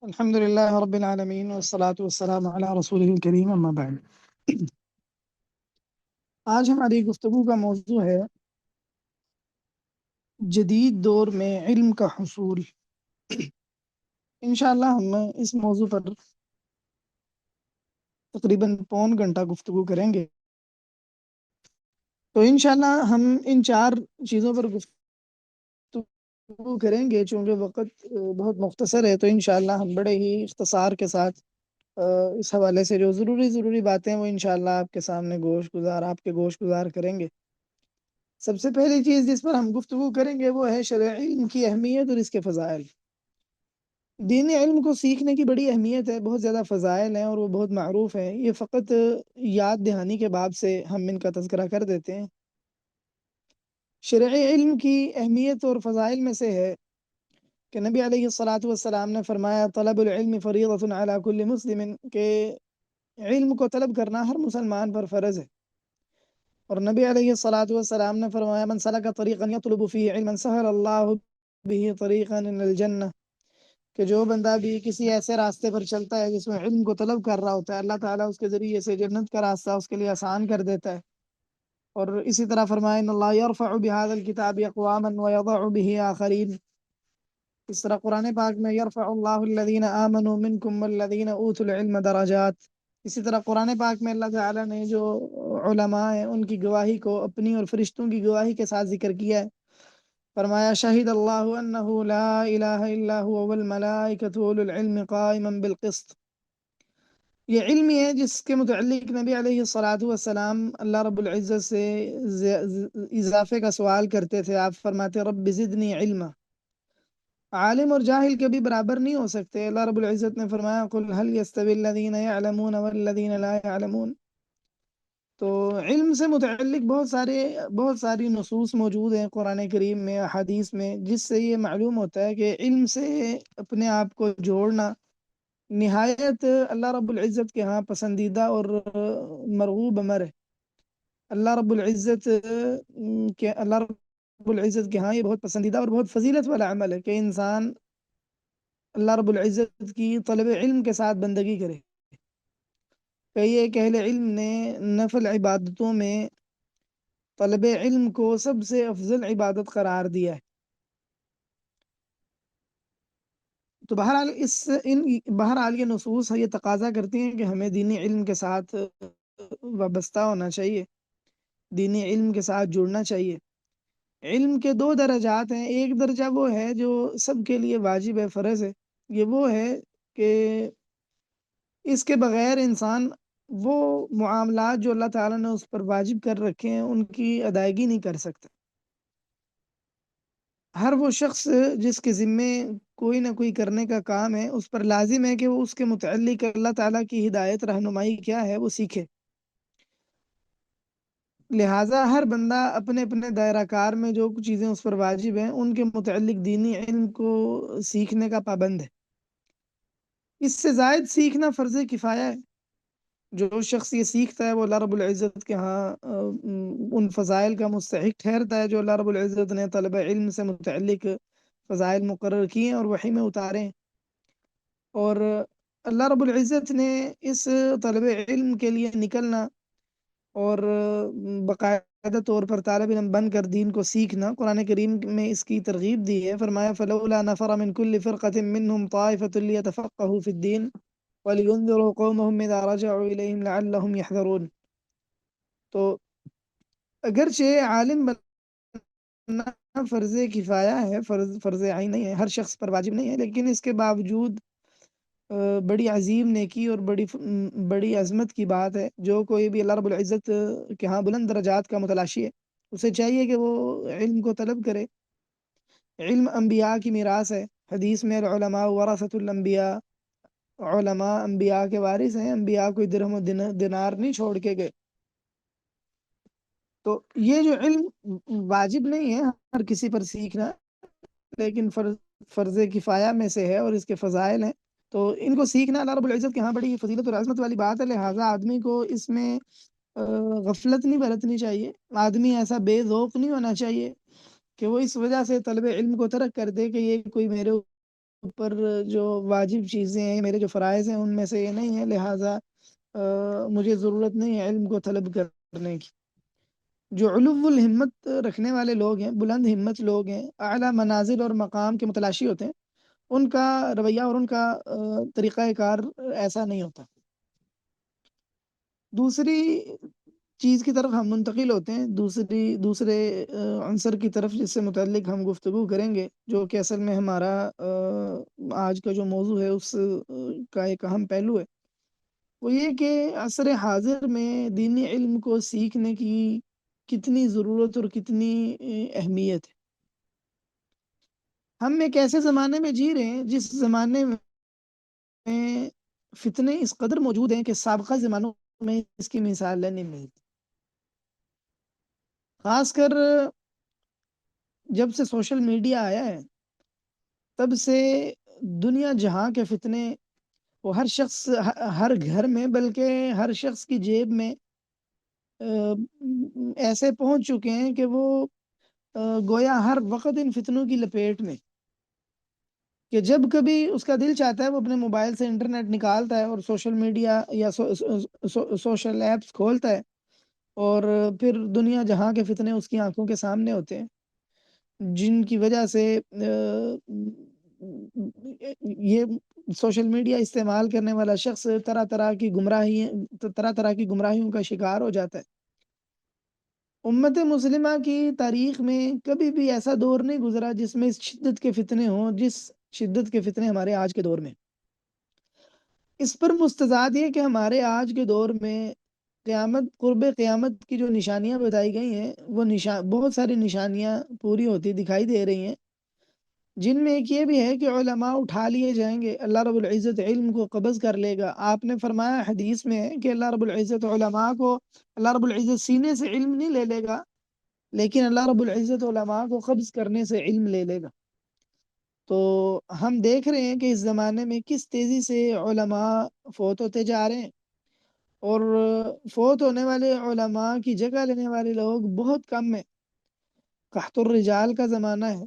الحمد لله رب العالمين والصلاة والسلام على رسوله الكريم اما بعد۔ آج ہماری گفتگو کا موضوع ہے جدید دور میں علم کا حصول۔ انشاءاللہ ہم اس موضوع پر تقریباً پون گھنٹہ گفتگو کریں گے۔ تو انشاءاللہ ہم ان چار چیزوں پر گفتگو کریں گے، چونکہ وقت بہت مختصر ہے تو انشاءاللہ ہم بڑے ہی اختصار کے ساتھ اس حوالے سے جو ضروری باتیں وہ انشاءاللہ آپ کے سامنے آپ کے گوش گزار کریں گے۔ سب سے پہلی چیز جس پر ہم گفتگو کریں گے وہ ہے شرعی علم کی اہمیت اور اس کے فضائل۔ دین علم کو سیکھنے کی بڑی اہمیت ہے، بہت زیادہ فضائل ہیں اور وہ بہت معروف ہیں۔ یہ فقط یاد دہانی کے باب سے ہم ان کا تذکرہ کر دیتے ہیں۔ شرعی علم کی اہمیت اور فضائل میں سے ہے کہ نبی علیہ الصلاۃ والسلام نے فرمایا طلب العلم فریضۃ علی کل مسلم، کہ علم کو طلب کرنا ہر مسلمان پر فرض ہے۔ اور نبی علیہ الصلاۃ والسلام نے فرمایا من سلک طریقا یطلب فیہ علما سہل اللہ بہ طریقا الی الجنہ، کہ جو بندہ بھی کسی ایسے راستے پر چلتا ہے جس میں علم کو طلب کر رہا ہوتا ہے، اللہ تعالیٰ اس کے ذریعے سے جنت کا راستہ اس کے لیے آسان کر دیتا ہے۔ اور اسی طرح فرمایا ان اللہ یرفع بہذا الکتاب اقواما ویضع بہ آخرین۔ اس طرح قرآن پاک میں یرفع اللہ الذین آمنوا منکم والذین اوتوا العلم درجات۔ اسی طرح قرآن پاک میں اللہ تعالیٰ نے جو علماء ہیں ان کی گواہی کو اپنی اور فرشتوں کی گواہی کے ساتھ ذکر کیا ہے۔ فرمایا شہد اللہ انہ لا الہ الا هو والملائکۃ اولو العلم قائما بالقسط۔ یہ علم ہے جس کے متعلق نبی علیہ الصلاۃ والسلام اللہ رب العزت سے اضافے کا سوال کرتے تھے۔ آپ فرماتے رب زدنی علما۔ عالم اور جاہل کبھی برابر نہیں ہو سکتے۔ اللہ رب العزت نے فرمایا قل هل يستوي الذين يعلمون والذين لا يعلمون۔ تو علم سے متعلق بہت ساری نصوص موجود ہیں قرآن کریم میں، احادیث میں، جس سے یہ معلوم ہوتا ہے کہ علم سے اپنے آپ کو جوڑنا نہایت اللہ رب العزت کے ہاں پسندیدہ اور مرغوب امر ہے۔ اللہ رب العزت کے ہاں یہ بہت پسندیدہ اور بہت فضیلت والا عمل ہے کہ انسان اللہ رب العزت کی طلب علم کے ساتھ بندگی کرے۔ کئی ایک اہل علم نے نفل عبادتوں میں طلب علم کو سب سے افضل عبادت قرار دیا ہے۔ تو بہرحال یہ نصوص یہ تقاضا کرتی ہیں کہ ہمیں دینی علم کے ساتھ وابستہ ہونا چاہیے، دینی علم کے ساتھ جڑنا چاہیے۔ علم کے دو درجات ہیں، ایک درجہ وہ ہے جو سب کے لیے واجب ہے، فرض ہے۔ یہ وہ ہے کہ اس کے بغیر انسان وہ معاملات جو اللہ تعالیٰ نے اس پر واجب کر رکھے ہیں ان کی ادائیگی نہیں کر سکتا۔ ہر وہ شخص جس کے ذمے کوئی نہ کوئی کرنے کا کام ہے، اس پر لازم ہے کہ وہ اس کے متعلق اللہ تعالیٰ کی ہدایت رہنمائی کیا ہے وہ سیکھے۔ لہٰذا ہر بندہ اپنے اپنے دائرہ کار میں جو کچھ چیزیں اس پر واجب ہیں ان کے متعلق دینی علم کو سیکھنے کا پابند ہے۔ اس سے زائد سیکھنا فرض کفایہ ہے۔ جو شخص یہ سیکھتا ہے وہ اللہ رب العزت کے ہاں ان فضائل کا مستحق ٹھہرتا ہے جو اللہ رب العزت نے طلب علم سے متعلق فضائل مقرر کیے ہیں اور وحی میں اتارے ہیں۔ اور اللہ رب العزت نے اس طلب علم کے لیے نکلنا اور باقاعدہ طور پر طالب علم بن کر دین کو سیکھنا قرآن کریم میں اس کی ترغیب دی ہے۔ فرمایا فلولا نفر من كل فرقة منهم طائفة ليتفقهوا في الدين وَلِيُنذِرُوا قَوْمَهُمْ إِذَا رَجَعُوا إِلَيْهِمْ لَعَلَّهُمْ يَحْذَرُونَ۔ تو اگرچہ عالم بننا فرض کفایہ ہے، فرض عین نہیں ہے، ہر شخص پر واجب نہیں ہے، لیکن اس کے باوجود بڑی عظیم نیکی اور بڑی عظمت کی بات ہے۔ جو کوئی بھی اللہ رب العزت کے ہاں بلند درجات کا متلاشی ہے اسے چاہیے کہ وہ علم کو طلب کرے۔ علم انبیاء کی میراث ہے۔ حدیث میں العلماء ورثۃ الانبیاء، علماء انبیاء کے وارث ہیں، انبیاء کوئی درہم و دینار نہیں چھوڑ کے گئے۔ تو یہ جو علم واجب نہیں ہے ہر کسی پر سیکھنا، لیکن فرض کفایہ میں سے ہے اور اس کے فضائل ہیں، تو ان کو سیکھنا اللہ رب العزت کے ہاں بڑی فضیلت اور عظمت والی بات ہے۔ لہٰذا آدمی کو اس میں غفلت نہیں برتنی چاہیے، آدمی ایسا بے ذوق نہیں ہونا چاہیے کہ وہ اس وجہ سے طلب علم کو ترک کر دے کہ یہ کوئی میرے اوپر جو واجب چیزیں ہیں، میرے جو فرائض ہیں، ان میں سے یہ نہیں ہے، لہٰذا مجھے ضرورت نہیں ہے علم کو طلب کرنے کی۔ جو علو الہمت رکھنے والے لوگ ہیں، بلند ہمت لوگ ہیں، اعلیٰ منازل اور مقام کے متلاشی ہوتے ہیں، ان کا رویہ اور ان کا طریقہ کار ایسا نہیں ہوتا۔ دوسری چیز کی طرف ہم منتقل ہوتے ہیں، دوسرے عنصر کی طرف، جس سے متعلق ہم گفتگو کریں گے، جو کہ اصل میں ہمارا آج کا جو موضوع ہے اس کا ایک اہم پہلو ہے۔ وہ یہ کہ عصر حاضر میں دینی علم کو سیکھنے کی کتنی ضرورت اور کتنی اہمیت ہے۔ ہم ایک ایسے زمانے میں جی رہے ہیں جس زمانے میں فتنے اس قدر موجود ہیں کہ سابقہ زمانوں میں اس کی مثالیں نہیں ملتی۔ خاص کر جب سے سوشل میڈیا آیا ہے، تب سے دنیا جہاں کے فتنے وہ ہر شخص، ہر گھر میں، بلکہ ہر شخص کی جیب میں ایسے پہنچ چکے ہیں کہ وہ گویا ہر وقت ان فتنوں کی لپیٹ میں، کہ جب کبھی اس کا دل چاہتا ہے وہ اپنے موبائل سے انٹرنیٹ نکالتا ہے اور سوشل میڈیا یا سوشل ایپس کھولتا ہے، اور پھر دنیا جہاں کے فتنے اس کی آنکھوں کے سامنے ہوتے ہیں، جن کی وجہ سے یہ سوشل میڈیا استعمال کرنے والا شخص طرح طرح کی گمراہیوں کا شکار ہو جاتا ہے۔ امت مسلمہ کی تاریخ میں کبھی بھی ایسا دور نہیں گزرا جس میں اس شدت کے فتنے ہوں، جس شدت کے فتنے ہمارے آج کے دور میں۔ اس پر مستزاد یہ کہ ہمارے آج کے دور میں قرب قیامت کی جو نشانیاں بتائی گئی ہیں، وہ بہت ساری نشانیاں پوری ہوتی دکھائی دے رہی ہیں، جن میں ایک یہ بھی ہے کہ علماء اٹھا لیے جائیں گے، اللہ رب العزت علم کو قبض کر لے گا۔ آپ نے فرمایا حدیث میں ہے کہ اللہ رب العزت علماء کو، اللہ رب العزت سینے سے علم نہیں لے لے گا، لیکن اللہ رب العزت علماء کو قبض کرنے سے علم لے لے گا۔ تو ہم دیکھ رہے ہیں کہ اس زمانے میں کس تیزی سے علماء فوت ہوتے جا رہے ہیں، اور فوت ہونے والے علماء کی جگہ لینے والے لوگ بہت کم ہیں۔ قحط الرجال کا زمانہ ہے،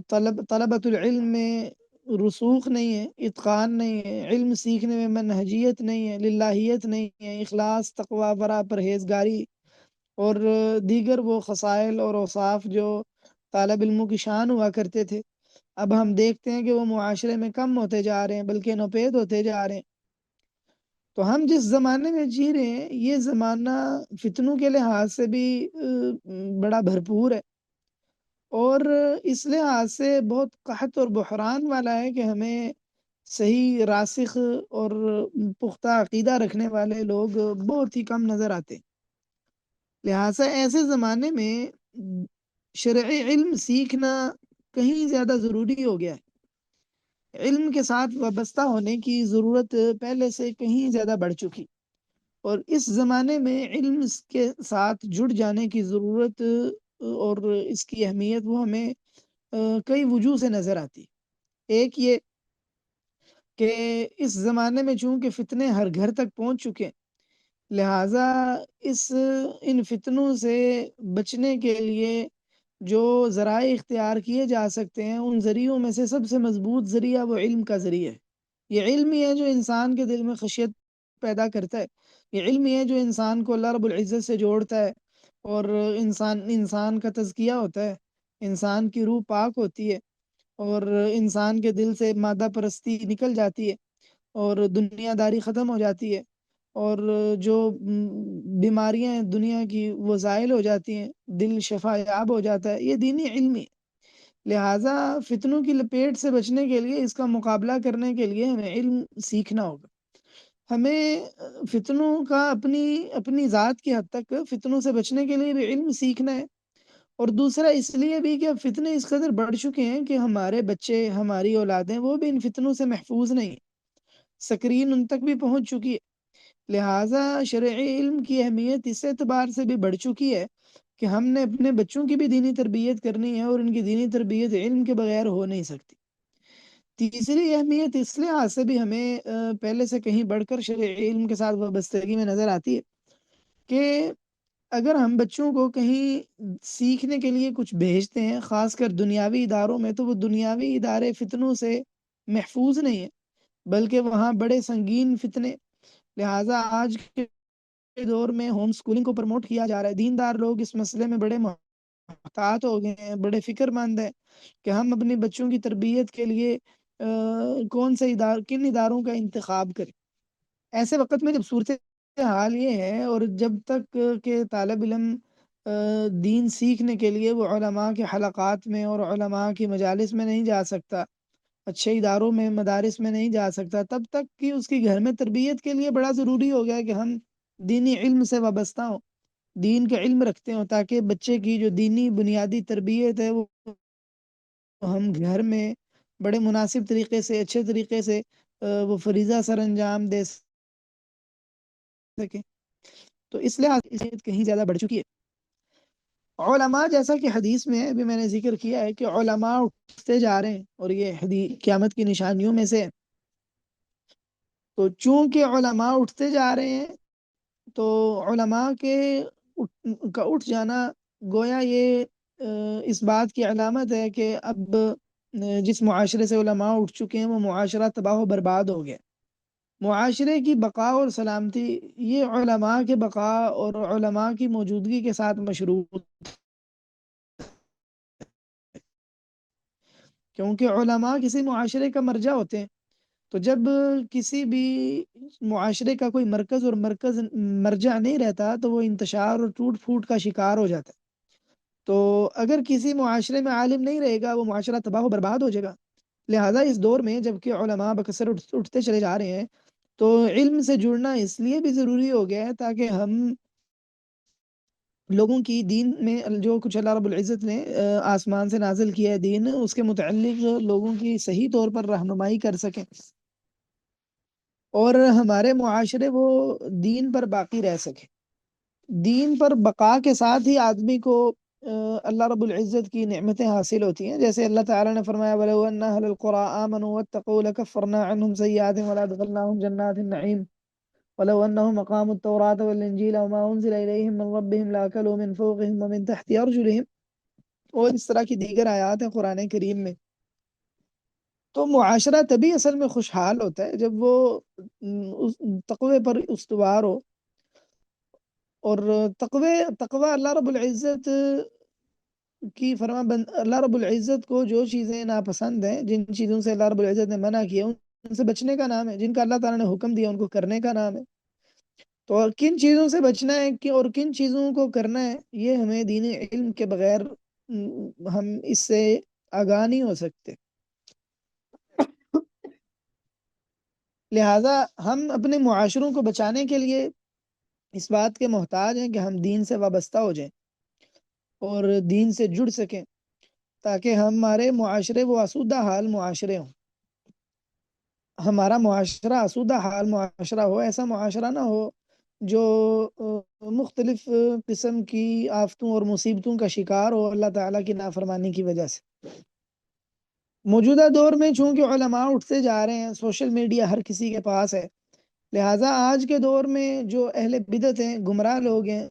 طلبۃ العلم میں رسوخ نہیں ہے، اتقان نہیں ہے، علم سیکھنے میں منہجیت نہیں ہے، للہیت نہیں ہے، اخلاص، تقوی، ورع، پرہیزگاری اور دیگر وہ خصائل اور اوصاف جو طالب علموں کی شان ہوا کرتے تھے، اب ہم دیکھتے ہیں کہ وہ معاشرے میں کم ہوتے جا رہے ہیں، بلکہ نوپید ہوتے جا رہے ہیں۔ تو ہم جس زمانے میں جی رہے ہیں، یہ زمانہ فتنوں کے لحاظ سے بھی بڑا بھرپور ہے، اور اس لحاظ سے بہت قحط اور بحران والا ہے کہ ہمیں صحیح، راسخ اور پختہ عقیدہ رکھنے والے لوگ بہت ہی کم نظر آتے۔ لہٰذا ایسے زمانے میں شرعی علم سیکھنا کہیں زیادہ ضروری ہو گیا ہے۔ علم کے ساتھ وابستہ ہونے کی ضرورت پہلے سے کہیں زیادہ بڑھ چکی، اور اس زمانے میں علم کے ساتھ جڑ جانے کی ضرورت اور اس کی اہمیت وہ ہمیں کئی وجوہ سے نظر آتی۔ ایک یہ کہ اس زمانے میں چونکہ فتنے ہر گھر تک پہنچ چکے، لہٰذا ان فتنوں سے بچنے کے لیے جو ذرائع اختیار کیے جا سکتے ہیں، ان ذریعوں میں سے سب سے مضبوط ذریعہ وہ علم کا ذریعہ ہے۔ یہ علم ہی ہے جو انسان کے دل میں خشیت پیدا کرتا ہے، یہ علم ہی ہے جو انسان کو اللہ رب العزت سے جوڑتا ہے، اور انسان کا تزکیہ ہوتا ہے، انسان کی روح پاک ہوتی ہے، اور انسان کے دل سے مادہ پرستی نکل جاتی ہے، اور دنیا داری ختم ہو جاتی ہے، اور جو بیماریاں ہیں دنیا کی وہ زائل ہو جاتی ہیں، دل شفا یاب ہو جاتا ہے۔ یہ دینی علم ہے۔ لہٰذا فتنوں کی لپیٹ سے بچنے کے لیے، اس کا مقابلہ کرنے کے لیے ہمیں علم سیکھنا ہوگا۔ ہمیں فتنوں کا اپنی ذات کی حد تک فتنوں سے بچنے کے لیے بھی علم سیکھنا ہے، اور دوسرا اس لیے بھی کہ اب فتنے اس قدر بڑھ چکے ہیں کہ ہمارے بچے، ہماری اولادیں، وہ بھی ان فتنوں سے محفوظ نہیں، سکرین ان تک بھی پہنچ چکی ہے۔ لہٰذا شرعی علم کی اہمیت اس اعتبار سے بھی بڑھ چکی ہے کہ ہم نے اپنے بچوں کی بھی دینی تربیت کرنی ہے، اور ان کی دینی تربیت علم کے بغیر ہو نہیں سکتی۔ تیسری اہمیت اس لحاظ سے بھی ہمیں پہلے سے کہیں بڑھ کر شرعی علم کے ساتھ وابستگی میں نظر آتی ہے کہ اگر ہم بچوں کو کہیں سیکھنے کے لیے کچھ بھیجتے ہیں، خاص کر دنیاوی اداروں میں، تو وہ دنیاوی ادارے فتنوں سے محفوظ نہیں ہیں، بلکہ وہاں بڑے سنگین فتنے۔ لہٰذا آج کے دور میں ہوم اسکولنگ کو پروموٹ کیا جا رہا ہے۔ دیندار لوگ اس مسئلے میں بڑے محتاط ہو گئے ہیں، بڑے فکر مند ہیں کہ ہم اپنے بچوں کی تربیت کے لیے کن اداروں کا انتخاب کریں۔ ایسے وقت میں جب صورت حال یہ ہے، اور جب تک کہ طالب علم دین سیکھنے کے لیے وہ علماء کے حلقات میں اور علماء کی مجالس میں نہیں جا سکتا، اچھے اداروں میں، مدارس میں نہیں جا سکتا، تب تک کہ اس کی گھر میں تربیت کے لیے بڑا ضروری ہو گیا کہ ہم دینی علم سے وابستہ ہوں، دین کا علم رکھتے ہوں، تاکہ بچے کی جو دینی بنیادی تربیت ہے وہ ہم گھر میں بڑے مناسب طریقے سے، اچھے طریقے سے وہ فریضہ سر انجام دے سکیں۔ تو اس لحاظ سے کہیں زیادہ بڑھ چکی ہے۔ علماء، جیسا کہ حدیث میں ابھی میں نے ذکر کیا ہے کہ علماء اٹھتے جا رہے ہیں، اور یہ قیامت کی نشانیوں میں سے۔ تو چونکہ علماء اٹھتے جا رہے ہیں، تو علماء کا اٹھ جانا گویا یہ اس بات کی علامت ہے کہ اب جس معاشرے سے علماء اٹھ چکے ہیں وہ معاشرہ تباہ و برباد ہو گیا۔ معاشرے کی بقا اور سلامتی یہ علماء کے بقا اور علماء کی موجودگی کے ساتھ مشروط، کیونکہ علماء کسی معاشرے کا مرجع ہوتے ہیں۔ تو جب کسی بھی معاشرے کا کوئی مرکز اور مرجع نہیں رہتا، تو وہ انتشار اور ٹوٹ پھوٹ کا شکار ہو جاتا ہے۔ تو اگر کسی معاشرے میں عالم نہیں رہے گا، وہ معاشرہ تباہ و برباد ہو جائے گا۔ لہٰذا اس دور میں جب کہ علماء بکثرت اٹھتے چلے جا رہے ہیں، تو علم سے جڑنا اس لیے بھی ضروری ہو گیا ہے تاکہ ہم لوگوں کی دین میں جو کچھ اللہ رب العزت نے آسمان سے نازل کیا ہے دین، اس کے متعلق لوگوں کی صحیح طور پر رہنمائی کر سکیں، اور ہمارے معاشرے وہ دین پر باقی رہ سکے۔ دین پر بقا کے ساتھ ہی آدمی کو اللہ رب العزت کی نعمتیں حاصل ہوتی ہیں، جیسے اللہ تعالیٰ نے فرمایا وَلَوْ أَنَّ أَهْلَ الْقُرَىٰ آمَنُوا وَاتَّقُوا لَكَفَّرْنَا عَنْهُمْ سَيِّئَاتِهِمْ وَلَأَدْخَلْنَاهُمْ جَنَّاتِ النَّعِيمِ وَلَوْ أَنَّهُمْ أَقَامُوا التَّوْرَاةَ وَالْإِنجِيلَ وَمَا أُنزِلَ إِلَيْهِم مِّن رَّبِّهِمْ لَأَكَلُوا مِن فَوْقِهِم وَمِن تَحْتِ أَرْجُلِهِم، اور اس طرح کی دیگر آیات ہیں قرآن کریم میں۔ تو معاشرہ تبھی اصل میں خوشحال ہوتا ہے جب وہ تقوی پر استوار ہو، اور تقوی اللہ رب العزت کی اللہ رب العزت کو جو چیزیں ناپسند ہیں، جن چیزوں سے اللہ رب العزت نے منع کیا ان سے بچنے کا نام ہے، جن کا اللہ تعالیٰ نے حکم دیا ان کو کرنے کا نام ہے۔ تو کن چیزوں سے بچنا ہے اور کن چیزوں کو کرنا ہے، یہ ہمیں دین علم کے بغیر ہم اس سے آگاہ نہیں ہو سکتے۔ لہٰذا ہم اپنے معاشروں کو بچانے کے لیے اس بات کے محتاج ہیں کہ ہم دین سے وابستہ ہو جائیں اور دین سے جڑ سکیں، تاکہ ہمارے معاشرے وہ آسودہ حال معاشرے ہوں، ہمارا معاشرہ آسودہ حال معاشرہ ہو، ایسا معاشرہ نہ ہو جو مختلف قسم کی آفتوں اور مصیبتوں کا شکار ہو اللہ تعالیٰ کی نافرمانی کی وجہ سے۔ موجودہ دور میں چونکہ علماء اٹھتے جا رہے ہیں، سوشل میڈیا ہر کسی کے پاس ہے، لہٰذا آج کے دور میں جو اہل بدعت ہیں، گمراہ لوگ ہیں،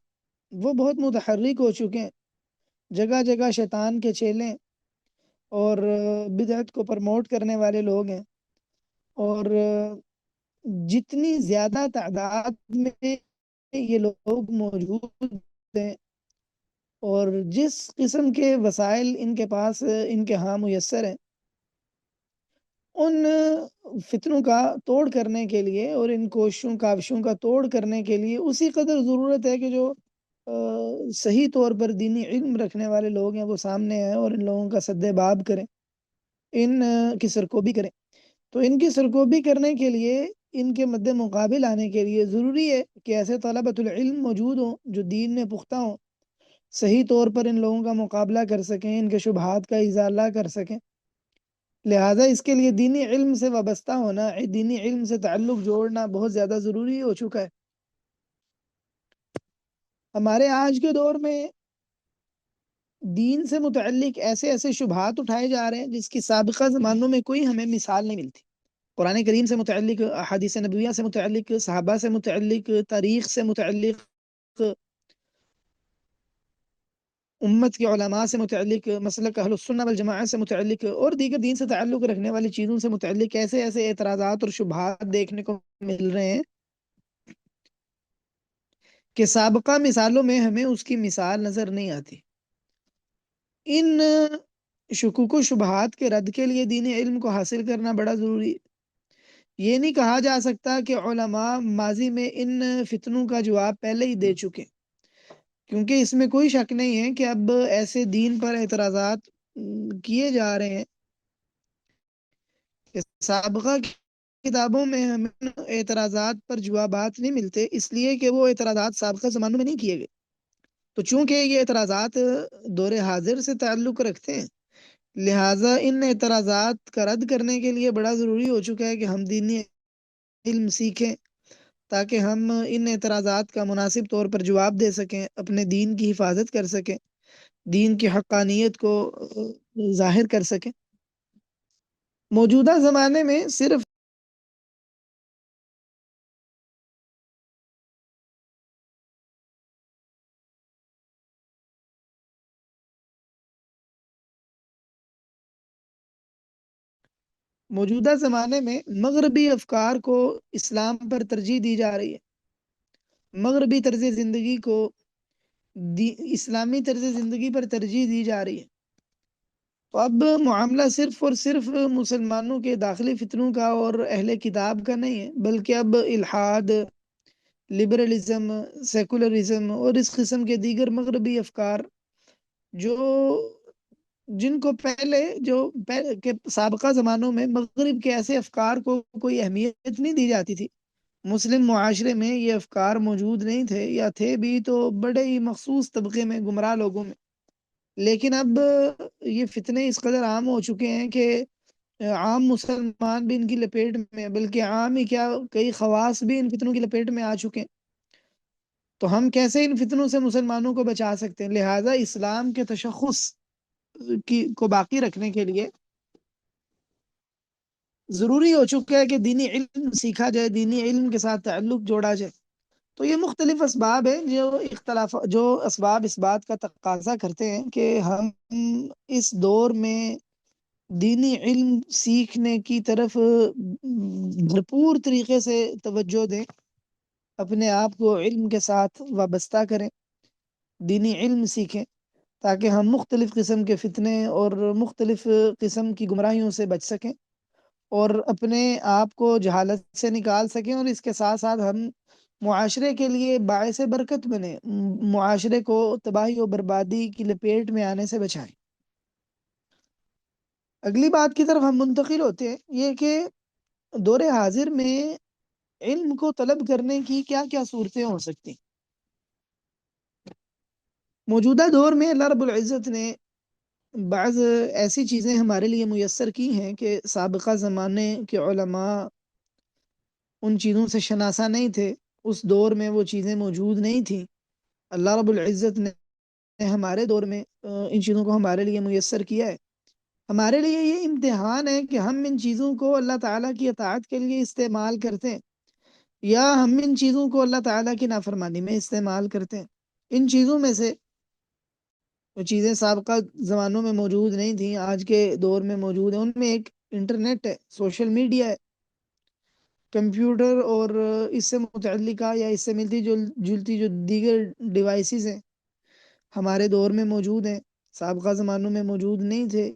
وہ بہت متحرک ہو چکے ہیں۔ جگہ جگہ شیطان کے چیلے اور بدعت کو پرموٹ کرنے والے لوگ ہیں، اور جتنی زیادہ تعداد میں یہ لوگ موجود ہیں اور جس قسم کے وسائل ان کے پاس ان کے ہاں میسر ہیں، ان فتنوں کا توڑ کرنے کے لیے اور ان کوششوں کاوشوں کا توڑ کرنے کے لیے اسی قدر ضرورت ہے کہ جو صحیح طور پر دینی علم رکھنے والے لوگ ہیں وہ سامنے آئیں اور ان لوگوں کا سد باب کریں، ان کی سرکوبی کریں۔ تو ان کی سرکوبی کرنے کے لیے، ان کے مد مقابل آنے کے لیے ضروری ہے کہ ایسے طلبۃ العلم موجود ہوں جو دین میں پختہ ہوں، صحیح طور پر ان لوگوں کا مقابلہ کر سکیں، ان کے شبہات کا ازالہ کر سکیں۔ لہٰذا اس کے لیے دینی علم سے وابستہ ہونا، دینی علم سے تعلق جوڑنا بہت زیادہ ضروری ہو چکا ہے۔ ہمارے آج کے دور میں دین سے متعلق ایسے ایسے شبہات اٹھائے جا رہے ہیں جس کی سابقہ زمانوں میں کوئی ہمیں مثال نہیں ملتی۔ قرآن کریم سے متعلق، احادیث نبویہ سے متعلق، صحابہ سے متعلق، تاریخ سے متعلق امت کے علماء سے متعلق، مسلک اہل السنہ والجماعت سے متعلق اور دیگر دین سے تعلق رکھنے والی چیزوں سے متعلق ایسے ایسے اعتراضات اور شبہات دیکھنے کو مل رہے ہیں کہ سابقہ مثالوں میں ہمیں اس کی مثال نظر نہیں آتی۔ ان شکوک و شبہات کے رد کے لیے دین علم کو حاصل کرنا بڑا ضروری ہے۔ یہ نہیں کہا جا سکتا کہ علماء ماضی میں ان فتنوں کا جواب پہلے ہی دے چکے، کیونکہ اس میں کوئی شک نہیں ہے کہ اب ایسے دین پر اعتراضات کیے جا رہے ہیں کہ سابقہ کتابوں میں ہمیں ان اعتراضات پر جوابات نہیں ملتے، اس لیے کہ وہ اعتراضات سابقہ زمانوں میں نہیں کیے گئے۔ تو چونکہ یہ اعتراضات دور حاضر سے تعلق رکھتے ہیں، لہٰذا ان اعتراضات کا رد کرنے کے لیے بڑا ضروری ہو چکا ہے کہ ہم دینی علم سیکھیں، تاکہ ہم ان اعتراضات کا مناسب طور پر جواب دے سکیں، اپنے دین کی حفاظت کر سکیں، دین کی حقانیت کو ظاہر کر سکیں۔ موجودہ زمانے میں صرف موجودہ زمانے میں مغربی افکار کو اسلام پر ترجیح دی جا رہی ہے، مغربی طرز زندگی کو اسلامی طرز زندگی پر ترجیح دی جا رہی ہے۔ تو اب معاملہ صرف اور صرف مسلمانوں کے داخلی فتنوں کا اور اہل کتاب کا نہیں ہے، بلکہ اب الحاد، لبرلزم، سیکولرزم اور اس قسم کے دیگر مغربی افکار جو جن کو کہ سابقہ زمانوں میں مغرب کے ایسے افکار کو کوئی اہمیت نہیں دی جاتی تھی، مسلم معاشرے میں یہ افکار موجود نہیں تھے، یا تھے بھی تو بڑے ہی مخصوص طبقے میں، گمراہ لوگوں میں۔ لیکن اب یہ فتنے اس قدر عام ہو چکے ہیں کہ عام مسلمان بھی ان کی لپیٹ میں، بلکہ عام ہی کیا، کئی خواص بھی ان فتنوں کی لپیٹ میں آ چکے ہیں۔ تو ہم کیسے ان فتنوں سے مسلمانوں کو بچا سکتے ہیں؟ لہٰذا اسلام کے تشخص کو باقی رکھنے کے لیے ضروری ہو چکا ہے کہ دینی علم سیکھا جائے، دینی علم کے ساتھ تعلق جوڑا جائے۔ تو یہ مختلف اسباب ہیں جو اسباب اس بات کا تقاضا کرتے ہیں کہ ہم اس دور میں دینی علم سیکھنے کی طرف بھرپور طریقے سے توجہ دیں، اپنے آپ کو علم کے ساتھ وابستہ کریں، دینی علم سیکھیں، تاکہ ہم مختلف قسم کے فتنے اور مختلف قسم کی گمراہیوں سے بچ سکیں اور اپنے آپ کو جہالت سے نکال سکیں، اور اس کے ساتھ ساتھ ہم معاشرے کے لیے باعث برکت بنے، معاشرے کو تباہی و بربادی کی لپیٹ میں آنے سے بچائیں۔ اگلی بات کی طرف ہم منتقل ہوتے ہیں، یہ کہ دور حاضر میں علم کو طلب کرنے کی کیا کیا صورتیں ہو سکتی ہیں۔ موجودہ دور میں اللہ رب العزت نے بعض ایسی چیزیں ہمارے لیے میسر کی ہیں کہ سابقہ زمانے کے علماء ان چیزوں سے شناسہ نہیں تھے، اس دور میں وہ چیزیں موجود نہیں تھیں۔ اللہ رب العزت نے ہمارے دور میں ان چیزوں کو ہمارے لیے میسر کیا ہے۔ ہمارے لیے یہ امتحان ہے کہ ہم ان چیزوں کو اللہ تعالیٰ کی اطاعت کے لیے استعمال کرتے ہیں، یا ہم ان چیزوں کو اللہ تعالیٰ کی نافرمانی میں استعمال کرتے ہیں۔ ان چیزوں میں سے وہ چیزیں سابقہ زمانوں میں موجود نہیں تھیں، آج کے دور میں موجود ہیں۔ ان میں ایک انٹرنیٹ ہے، سوشل میڈیا ہے، کمپیوٹر اور اس سے متعلقہ یا اس سے ملتی جلتی جو دیگر ڈیوائسز ہیں ہمارے دور میں موجود ہیں، سابقہ زمانوں میں موجود نہیں تھے۔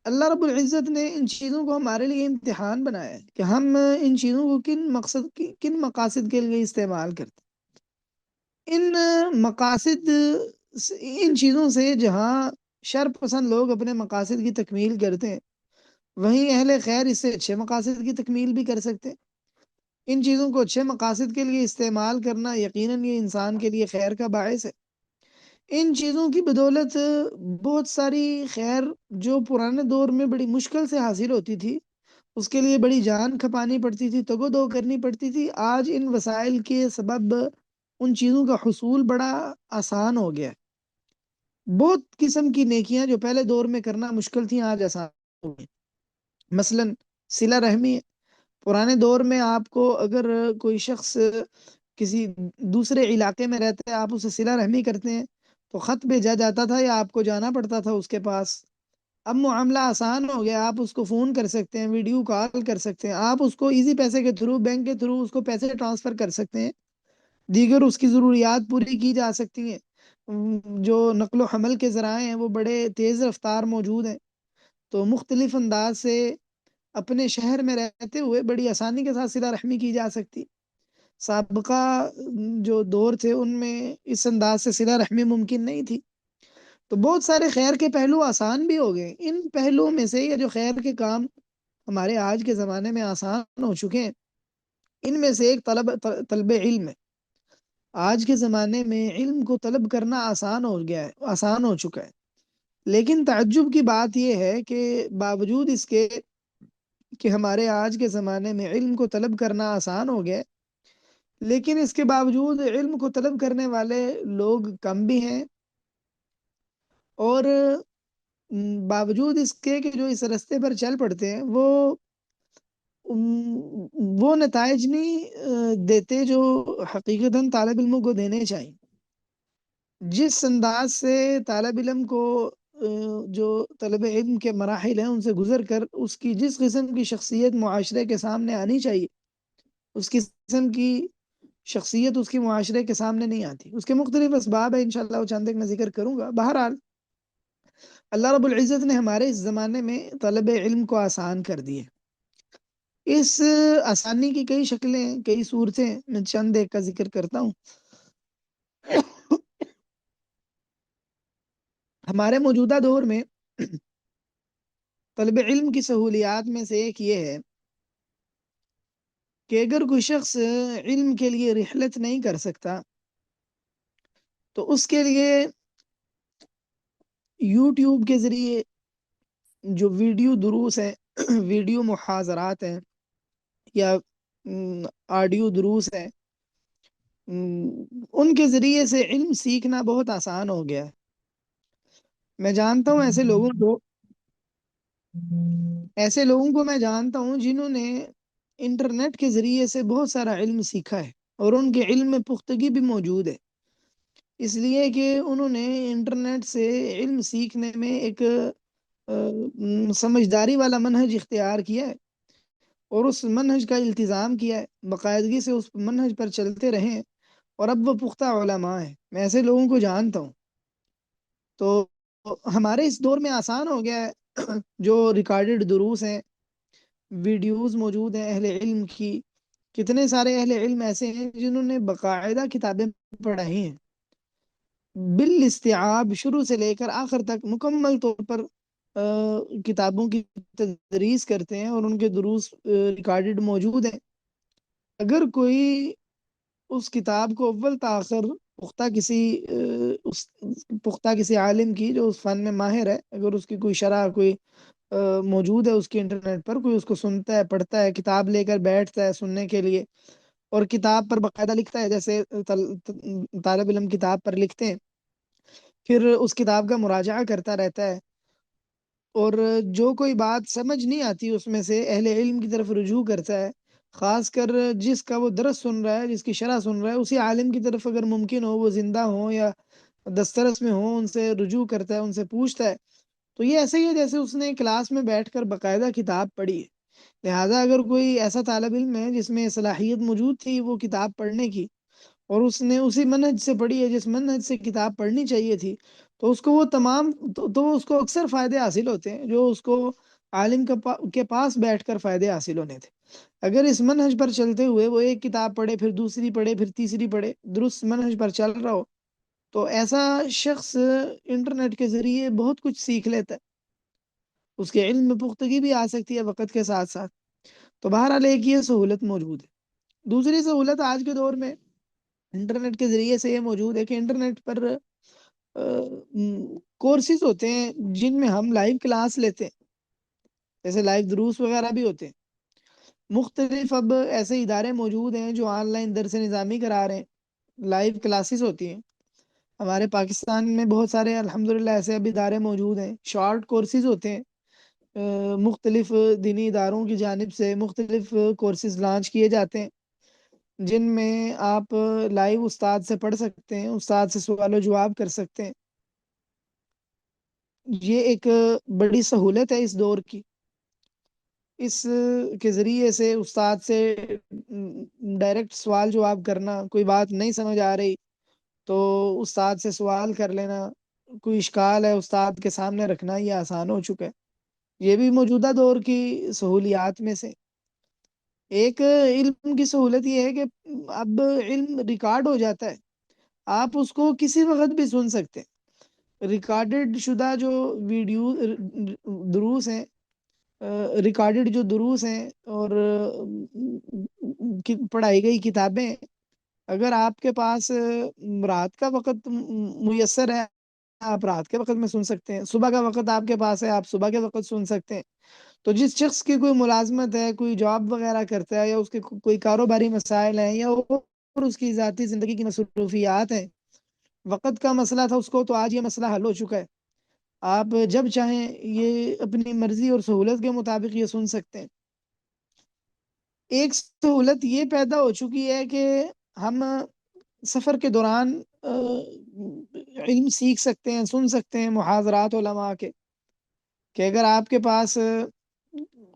اللہ رب العزت نے ان چیزوں کو ہمارے لیے امتحان بنایا ہے کہ ہم ان چیزوں کو کن مقاصد کے لیے استعمال کرتے ہیں۔ ان چیزوں سے جہاں شر پسند لوگ اپنے مقاصد کی تکمیل کرتے ہیں، وہیں اہل خیر اس سے اچھے مقاصد کی تکمیل بھی کر سکتے ہیں۔ ان چیزوں کو اچھے مقاصد کے لیے استعمال کرنا یقیناً یہ انسان کے لیے خیر کا باعث ہے۔ ان چیزوں کی بدولت بہت ساری خیر جو پرانے دور میں بڑی مشکل سے حاصل ہوتی تھی، اس کے لیے بڑی جان کھپانی پڑتی تھی، تگ و دو کرنی پڑتی تھی، آج ان وسائل کے سبب ان چیزوں کا حصول بڑا آسان ہو گیا ہے۔ بہت قسم کی نیکیاں جو پہلے دور میں کرنا مشکل تھیں، آج آسان ہو گئی۔ مثلاً صلہ رحمی ہے۔ پرانے دور میں آپ کو اگر کوئی شخص کسی دوسرے علاقے میں رہتا ہے، آپ اسے صلہ رحمی کرتے ہیں، تو خط بھیجا جاتا تھا یا آپ کو جانا پڑتا تھا اس کے پاس. اب معاملہ آسان ہو گیا, آپ اس کو فون کر سکتے ہیں, ویڈیو کال کر سکتے ہیں, آپ اس کو ایزی پیسے کے تھرو, بینک کے تھرو اس کو پیسے ٹرانسفر کر سکتے ہیں, دیگر اس کی ضروریات پوری کی جا سکتی ہیں. جو نقل و حمل کے ذرائع ہیں وہ بڑے تیز رفتار موجود ہیں, تو مختلف انداز سے اپنے شہر میں رہتے ہوئے بڑی آسانی کے ساتھ صلہ رحمی کی جا سکتی. سابقہ جو دور تھے ان میں اس انداز سے صلہ رحمی ممکن نہیں تھی. تو بہت سارے خیر کے پہلو آسان بھی ہو گئے. ان پہلوؤں میں سے یہ جو خیر کے کام ہمارے آج کے زمانے میں آسان ہو چکے ہیں, ان میں سے ایک طلب علم ہے. آج کے زمانے میں علم کو طلب کرنا آسان ہو گیا ہے, آسان ہو چکا ہے. لیکن تعجب کی بات یہ ہے کہ باوجود اس کے کہ ہمارے آج کے زمانے میں علم کو طلب کرنا آسان ہو گیا ہے, لیکن اس کے باوجود علم کو طلب کرنے والے لوگ کم بھی ہیں, اور باوجود اس کے کہ جو اس رستے پر چل پڑتے ہیں وہ نتائج نہیں دیتے جو حقیقتاً طالب علموں کو دینے چاہیے. جس انداز سے طالب علم کو جو طلب علم کے مراحل ہیں ان سے گزر کر اس کی جس قسم کی شخصیت معاشرے کے سامنے آنی چاہیے, اس قسم کی شخصیت اس کی معاشرے کے سامنے نہیں آتی. اس کے مختلف اسباب ہیں, انشاءاللہ چند ایک میں ذکر کروں گا. بہرحال اللہ رب العزت نے ہمارے اس زمانے میں طلب علم کو آسان کر دی ہے. اس آسانی کی کئی شکلیں, کئی صورتیں, میں چند ایک کا ذکر کرتا ہوں. ہمارے موجودہ دور میں طلب علم کی سہولیات میں سے ایک یہ ہے کہ اگر کوئی شخص علم کے لیے رحلت نہیں کر سکتا تو اس کے لیے یوٹیوب کے ذریعے جو ویڈیو دروس ہیں, ویڈیو محاضرات ہیں, یا آڈیو دروس ہیں, ان کے ذریعے سے علم سیکھنا بہت آسان ہو گیا ہے. میں جانتا ہوں ایسے لوگوں کو میں جانتا ہوں جنہوں نے انٹرنیٹ کے ذریعے سے بہت سارا علم سیکھا ہے, اور ان کے علم میں پختگی بھی موجود ہے, اس لیے کہ انہوں نے انٹرنیٹ سے علم سیکھنے میں ایک سمجھداری والا منہج اختیار کیا ہے, اور اس منہج کا التزام کیا ہے, باقاعدگی سے اس منہج پر چلتے رہیں, اور اب وہ پختہ علماء ہیں. میں ایسے لوگوں کو جانتا ہوں. تو ہمارے اس دور میں آسان ہو گیا ہے, جو ریکارڈڈ دروس ہیں, ویڈیوز موجود ہیں اہل علم کی. کتنے سارے اہل علم ایسے ہیں جنہوں نے باقاعدہ کتابیں پڑھائی ہیں, بالاستیعاب شروع سے لے کر آخر تک مکمل طور پر کتابوں کی تدریس کرتے ہیں, اور ان کے دروس ریکارڈڈ موجود ہیں. اگر کوئی اس کتاب کو اول تاخر پختہ کسی عالم کی جو اس فن میں ماہر ہے, اگر اس کی کوئی شرح کوئی موجود ہے اس کی انٹرنیٹ پر, کوئی اس کو سنتا ہے, پڑھتا ہے, کتاب لے کر بیٹھتا ہے سننے کے لیے, اور کتاب پر باقاعدہ لکھتا ہے, جیسے طالب علم کتاب پر لکھتے ہیں, پھر اس کتاب کا مراجعہ کرتا رہتا ہے, اور جو کوئی بات سمجھ نہیں آتی اس میں سے اہل علم کی طرف رجوع کرتا ہے, خاص کر جس کا وہ درس سن رہا ہے, جس کی شرح سن رہا ہے, اسی عالم کی طرف اگر ممکن ہو وہ زندہ ہو یا دسترس میں ہو, ان سے رجوع کرتا ہے, ان سے پوچھتا ہے. تو یہ ایسے ہی ہے جیسے اس نے کلاس میں بیٹھ کر باقاعدہ کتاب پڑھی ہے. لہٰذا اگر کوئی ایسا طالب علم ہے جس میں صلاحیت موجود تھی وہ کتاب پڑھنے کی, اور اس نے اسی منہج سے پڑھی ہے جس منہج سے کتاب پڑھنی چاہیے تھی, تو اس کو وہ تمام تو اس کو اکثر فائدے حاصل ہوتے ہیں جو اس کو عالم کے پاس بیٹھ کر فائدے حاصل ہونے تھے. اگر اس منہج پر چلتے ہوئے وہ ایک کتاب پڑھے, پھر دوسری پڑھے, پھر تیسری پڑھے, درست منہج پر چل رہا ہو, تو ایسا شخص انٹرنیٹ کے ذریعے بہت کچھ سیکھ لیتا ہے, اس کے علم میں پختگی بھی آ سکتی ہے وقت کے ساتھ ساتھ. تو بہرحال ایک یہ سہولت موجود ہے. دوسری سہولت آج کے دور میں انٹرنیٹ کے ذریعے سے یہ موجود ہے کہ انٹرنیٹ پر کورسز ہوتے ہیں جن میں ہم لائیو کلاس لیتے ہیں, جیسے لائیو دروس وغیرہ بھی ہوتے ہیں. مختلف اب ایسے ادارے موجود ہیں جو آن لائن درس نظامی کرا رہے ہیں, لائیو کلاسز ہوتی ہیں. ہمارے پاکستان میں بہت سارے الحمدللہ ایسے اب ادارے موجود ہیں, شارٹ کورسز ہوتے ہیں, مختلف دینی اداروں کی جانب سے مختلف کورسز لانچ کیے جاتے ہیں, جن میں آپ لائیو استاد سے پڑھ سکتے ہیں، استاد سے سوال و جواب کر سکتے ہیں۔ یہ ایک بڑی سہولت ہے اس دور کی۔ اس کے ذریعے سے استاد سے ڈائریکٹ سوال جواب کرنا، کوئی بات نہیں سمجھ آ رہی تو استاد سے سوال کر لینا، کوئی اشکال ہے استاد کے سامنے رکھنا، یہ آسان ہو چکا ہے۔ یہ بھی موجودہ دور کی سہولیات میں سے ایک علم کی سہولت یہ ہے کہ اب علم ریکارڈ ہو جاتا ہے، آپ اس کو کسی وقت بھی سن سکتے ہیں۔ ریکارڈڈ شدہ جو ویڈیو دروس ہیں، ریکارڈڈ جو دروس ہیں اور پڑھائی گئی کتابیں، اگر آپ کے پاس رات کا وقت میسر ہے، آپ رات کے وقت میں سن سکتے ہیں۔ صبح کا وقت آپ کے پاس ہے، آپ صبح کے وقت سن سکتے ہیں۔ تو جس شخص کی کوئی ملازمت ہے، کوئی جاب وغیرہ کرتا ہے، یا اس کے کوئی کاروباری مسائل ہیں، یا اور اس کی ذاتی زندگی کی مصروفیات ہیں، وقت کا مسئلہ تھا اس کو، تو آج یہ مسئلہ حل ہو چکا ہے۔ آپ جب چاہیں یہ اپنی مرضی اور سہولت کے مطابق یہ سن سکتے ہیں۔ ایک سہولت یہ پیدا ہو چکی ہے کہ ہم سفر کے دوران علم سیکھ سکتے ہیں، سن سکتے ہیں محاضرات علماء کے، کہ اگر آپ کے پاس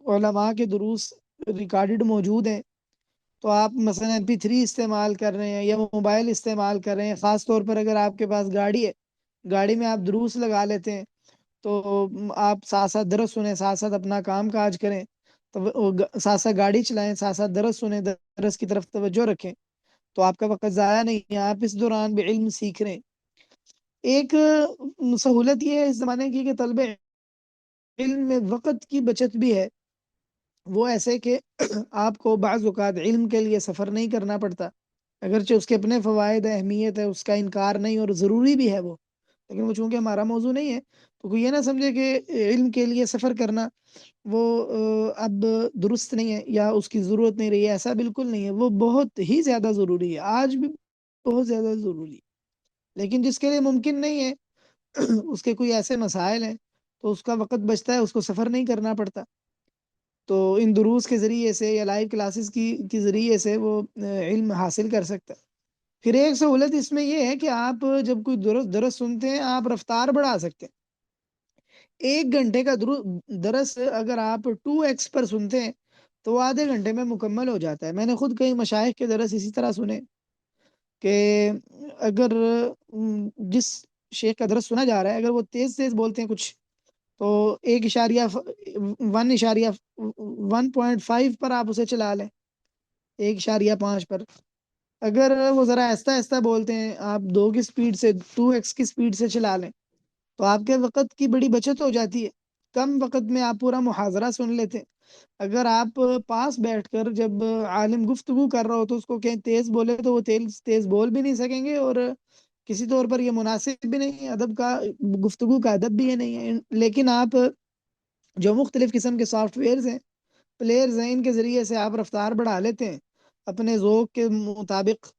علماء کے دروس ریکارڈڈ موجود ہیں تو آپ مثلا MP3 استعمال کر رہے ہیں یا موبائل استعمال کر رہے ہیں، خاص طور پر اگر آپ کے پاس گاڑی ہے، گاڑی میں آپ دروس لگا لیتے ہیں تو آپ ساتھ ساتھ درس سنیں، ساتھ ساتھ اپنا کام کاج کریں، تو ساتھ ساتھ گاڑی چلائیں، ساتھ ساتھ درس سنیں، درس کی طرف توجہ رکھیں، تو آپ کا وقت ضائع نہیں ہے، آپ اس دوران بھی علم سیکھ رہے ہیں۔ ایک سہولت یہ ہے اس زمانے کی کہ طلب علم میں وقت کی بچت بھی ہے، وہ ایسے کہ آپ کو بعض اوقات علم کے لیے سفر نہیں کرنا پڑتا، اگرچہ اس کے اپنے فوائد اہمیت ہے، اس کا انکار نہیں، اور ضروری بھی ہے وہ، لیکن وہ چونکہ ہمارا موضوع نہیں ہے تو کوئی یہ نہ سمجھے کہ علم کے لیے سفر کرنا وہ اب درست نہیں ہے یا اس کی ضرورت نہیں رہی ہے، ایسا بالکل نہیں ہے، وہ بہت ہی زیادہ ضروری ہے، آج بھی بہت زیادہ ضروری ہے، لیکن جس کے لیے ممکن نہیں ہے اس کے کوئی ایسے مسائل ہیں تو اس کا وقت بچتا ہے، اس کو سفر نہیں کرنا پڑتا، تو ان دروس کے ذریعے سے یا لائیو کلاسز کی ذریعے سے وہ علم حاصل کر سکتا ہے۔ پھر ایک سہولت اس میں یہ ہے کہ آپ جب کوئی درس سنتے ہیں، آپ رفتار بڑھا سکتے ہیں۔ 1 گھنٹے کا درس اگر آپ 2x پر سنتے ہیں تو آدھے گھنٹے میں مکمل ہو جاتا ہے۔ میں نے خود کئی مشائخ کے درس اسی طرح سنے کہ اگر جس شیخ کا درس سنا جا رہا ہے، اگر وہ تیز تیز بولتے ہیں کچھ، تو 1.5 پر آپ اسے چلا لیں، 1.5 پر۔ اگر وہ ذرا آہستہ آہستہ بولتے ہیں، آپ 2 کی سپیڈ سے، 2x کی سپیڈ سے چلا لیں، تو آپ کے وقت کی بڑی بچت ہو جاتی ہے، کم وقت میں آپ پورا محاضرہ سن لیتے ہیں۔ اگر آپ پاس بیٹھ کر جب عالم گفتگو کر رہا ہو تو اس کو کہیں تیز بولے تو وہ تیز تیز بول بھی نہیں سکیں گے، اور کسی طور پر یہ مناسب بھی نہیں ہے، ادب کا، گفتگو کا ادب بھی یہ نہیں ہے۔ لیکن آپ جو مختلف قسم کے سافٹ ویئرز ہیں، پلیئرز ہیں، ان کے ذریعے سے آپ رفتار بڑھا لیتے ہیں اپنے ذوق کے مطابق،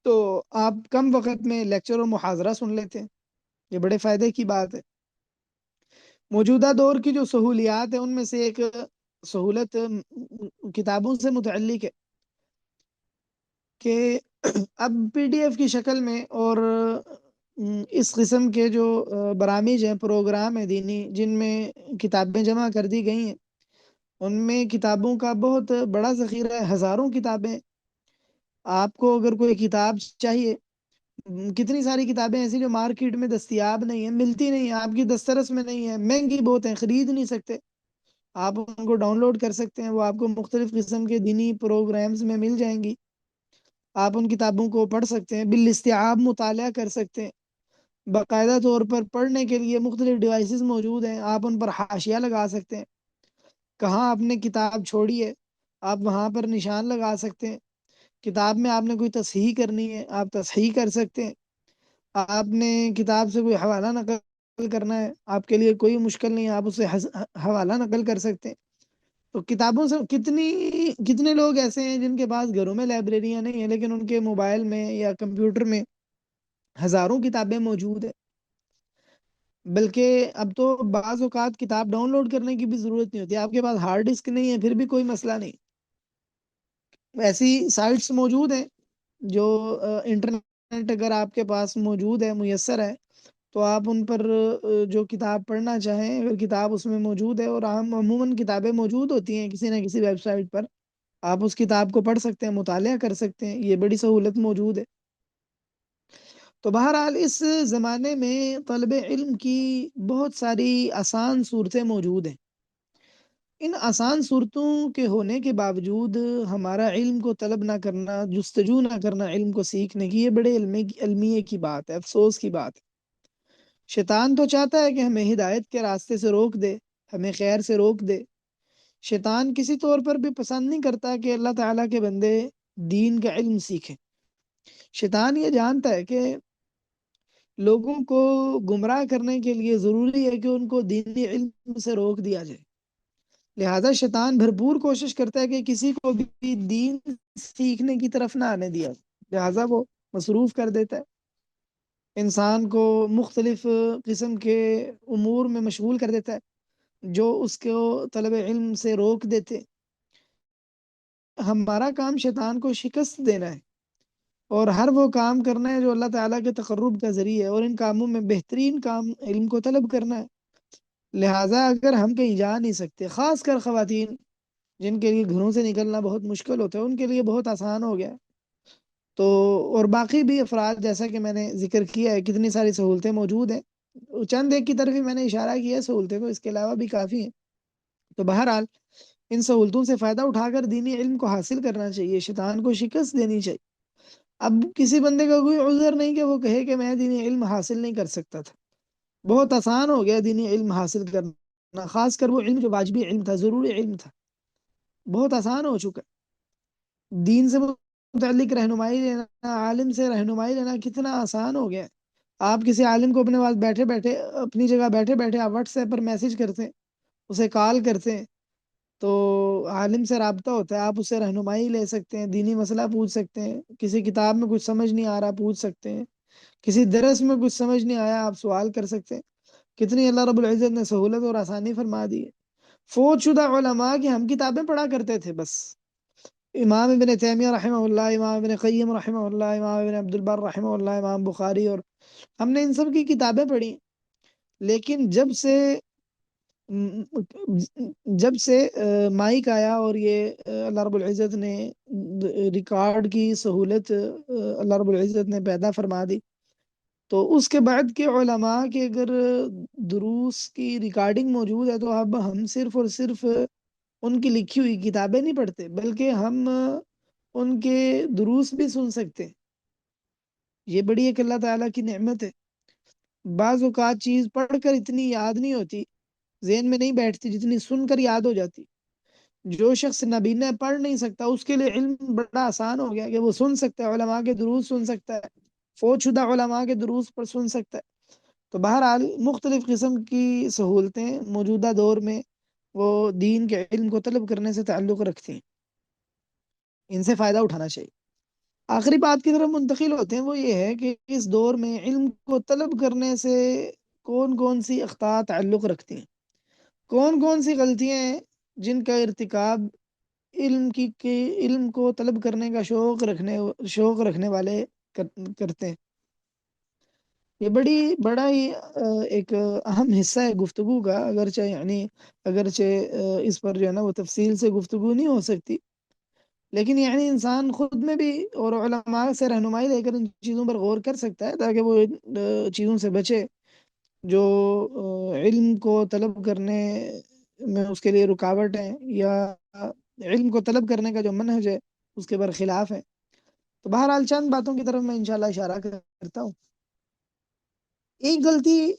تو آپ کم وقت میں لیکچر اور محاضرہ سن لیتے ہیں، یہ بڑے فائدے کی بات ہے۔ موجودہ دور کی جو سہولیات ہیں ان میں سے ایک سہولت کتابوں سے متعلق ہے کہ اب PDF کی شکل میں اور اس قسم کے جو برامج ہیں، پروگرام ہیں دینی، جن میں کتابیں جمع کر دی گئی ہیں، ان میں کتابوں کا بہت بڑا ذخیرہ ہے، ہزاروں کتابیں۔ آپ کو اگر کوئی کتاب چاہیے، کتنی ساری کتابیں ایسی جو مارکیٹ میں دستیاب نہیں ہیں، ملتی نہیں ہیں، آپ کی دسترس میں نہیں ہیں، مہنگی بہت ہیں، خرید نہیں سکتے، آپ ان کو ڈاؤن لوڈ کر سکتے ہیں، وہ آپ کو مختلف قسم کے دینی پروگرامز میں مل جائیں گی، آپ ان کتابوں کو پڑھ سکتے ہیں، بالاستیعاب مطالعہ کر سکتے ہیں، باقاعدہ طور پر پڑھنے کے لیے مختلف ڈیوائسز موجود ہیں، آپ ان پر حاشیہ لگا سکتے ہیں، کہاں آپ نے کتاب چھوڑی ہے آپ وہاں پر نشان لگا سکتے ہیں، کتاب میں آپ نے کوئی تصحیح کرنی ہے آپ تصحیح کر سکتے ہیں، آپ نے کتاب سے کوئی حوالہ نقل کرنا ہے، آپ کے لیے کوئی مشکل نہیں ہے، آپ اسے حوالہ نقل کر سکتے ہیں۔ تو کتابوں سے کتنے لوگ ایسے ہیں جن کے پاس گھروں میں لائبریریاں نہیں ہیں، لیکن ان کے موبائل میں یا کمپیوٹر میں ہزاروں کتابیں موجود ہیں، بلکہ اب تو بعض اوقات کتاب ڈاؤن لوڈ کرنے کی بھی ضرورت نہیں ہوتی، آپ کے پاس ہارڈ ڈسک نہیں ہے پھر بھی کوئی مسئلہ نہیں، ایسی سائٹس موجود ہیں جو انٹرنیٹ اگر آپ کے پاس موجود ہے، میسر ہے، تو آپ ان پر جو کتاب پڑھنا چاہیں، اگر کتاب اس میں موجود ہے، اور عموماً کتابیں موجود ہوتی ہیں کسی نہ کسی ویب سائٹ پر، آپ اس کتاب کو پڑھ سکتے ہیں، مطالعہ کر سکتے ہیں، یہ بڑی سہولت موجود ہے۔ تو بہرحال اس زمانے میں طلب علم کی بہت ساری آسان صورتیں موجود ہیں۔ ان آسان صورتوں کے ہونے کے باوجود ہمارا علم کو طلب نہ کرنا، جستجو نہ کرنا علم کو سیکھنے کی، یہ بڑے علمیے کی بات ہے، افسوس کی بات ہے۔ شیطان تو چاہتا ہے کہ ہمیں ہدایت کے راستے سے روک دے، ہمیں خیر سے روک دے۔ شیطان کسی طور پر بھی پسند نہیں کرتا کہ اللہ تعالیٰ کے بندے دین کا علم سیکھیں۔ شیطان یہ جانتا ہے کہ لوگوں کو گمراہ کرنے کے لیے ضروری ہے کہ ان کو دینی علم سے روک دیا جائے، لہذا شیطان بھرپور کوشش کرتا ہے کہ کسی کو بھی دین سیکھنے کی طرف نہ آنے دیا، لہذا وہ مصروف کر دیتا ہے، انسان کو مختلف قسم کے امور میں مشغول کر دیتا ہے جو اس کو طلب علم سے روک دیتے۔ ہمارا کام شیطان کو شکست دینا ہے اور ہر وہ کام کرنا ہے جو اللہ تعالیٰ کے تقرب کا ذریعہ ہے، اور ان کاموں میں بہترین کام علم کو طلب کرنا ہے۔ لہٰذا اگر ہم کہیں جا نہیں سکتے، خاص کر خواتین جن کے لیے گھروں سے نکلنا بہت مشکل ہوتا ہے، ان کے لیے بہت آسان ہو گیا، تو اور باقی بھی افراد جیسا کہ میں نے ذکر کیا ہے کتنی ساری سہولتیں موجود ہیں، چند ایک کی طرف ہی میں نے اشارہ کیا ہے سہولتیں، تو اس کے علاوہ بھی کافی ہیں۔ تو بہرحال ان سہولتوں سے فائدہ اٹھا کر دینی علم کو حاصل کرنا چاہیے، شیطان کو شکست دینی چاہیے۔ اب کسی بندے کا کوئی عذر نہیں کہ وہ کہے کہ میں دینی علم حاصل نہیں کر سکتا تھا، بہت آسان ہو گیا دینی علم حاصل کرنا، خاص کر وہ علم جو واجبی علم تھا، ضروری علم تھا، بہت آسان ہو چکا ہے۔ دین سے متعلق رہنمائی لینا، عالم سے رہنمائی لینا کتنا آسان ہو گیا ہے۔ آپ کسی عالم کو اپنے پاس بیٹھے بیٹھے، اپنی جگہ بیٹھے بیٹھے آپ واٹس ایپ پر میسج کرتے ہیں، اسے کال کرتے ہیں، تو عالم سے رابطہ ہوتا ہے، آپ اس سے رہنمائی لے سکتے ہیں، دینی مسئلہ پوچھ سکتے ہیں، کسی کتاب میں کچھ سمجھ نہیں آ رہا پوچھ سکتے ہیں، کسی درس میں کچھ سمجھ نہیں آیا آپ سوال کر سکتے ہیں۔ کتنی اللہ رب العزت نے سہولت اور آسانی فرما دی ہے۔ فوت شدہ علماء کی ہم کتابیں پڑھا کرتے تھے بس، امام ابن تیمیہ رحمہ اللہ، امام ابن قیم رحمہ اللہ، امام ابن عبد البر رحمہ اللہ، امام بخاری، اور ہم نے ان سب کی کتابیں پڑھی، لیکن جب سے مائک آیا اور یہ اللہ رب العزت نے ریکارڈ کی سہولت اللہ رب العزت نے پیدا فرما دی، تو اس کے بعد کے علماء کے اگر دروس کی ریکارڈنگ موجود ہے تو اب ہم صرف اور صرف ان کی لکھی ہوئی کتابیں نہیں پڑھتے، بلکہ ہم ان کے دروس بھی سن سکتے ہیں۔ یہ بڑی ایک اللہ تعالیٰ کی نعمت ہے۔ بعض اوقات چیز پڑھ کر اتنی یاد نہیں ہوتی، ذہن میں نہیں بیٹھتی جتنی سن کر یاد ہو جاتی۔ جو شخص نبینا پڑھ نہیں سکتا اس کے لیے علم بڑا آسان ہو گیا کہ وہ سن سکتا ہے، علماء کے دروس سن سکتا ہے، فوت شدہ علماء کے دروس پر سن سکتا ہے۔ تو بہرحال مختلف قسم کی سہولتیں موجودہ دور میں وہ دین کے علم کو طلب کرنے سے تعلق رکھتی ہیں، ان سے فائدہ اٹھانا چاہیے۔ آخری بات کی طرف منتقل ہوتے ہیں، وہ یہ ہے کہ اس دور میں علم کو طلب کرنے سے کون کون سی اخطاء تعلق رکھتی ہیں، کون کون سی غلطیاں ہیں جن کا ارتکاب علم کو طلب کرنے کا شوق رکھنے والے کرتے ہیں۔ یہ بڑا ہی ایک اہم حصہ ہے گفتگو کا، اگرچہ اس پر جو ہے نا وہ تفصیل سے گفتگو نہیں ہو سکتی، لیکن یعنی انسان خود میں بھی اور علماء سے رہنمائی لے کر ان چیزوں پر غور کر سکتا ہے تاکہ وہ ان چیزوں سے بچے جو علم کو طلب کرنے میں اس کے لیے رکاوٹ ہیں، یا علم کو طلب کرنے کا جو منہج ہے اس کے برخلاف ہے۔ تو بہرحال چند باتوں کی طرف میں انشاءاللہ اشارہ کرتا ہوں۔ ایک غلطی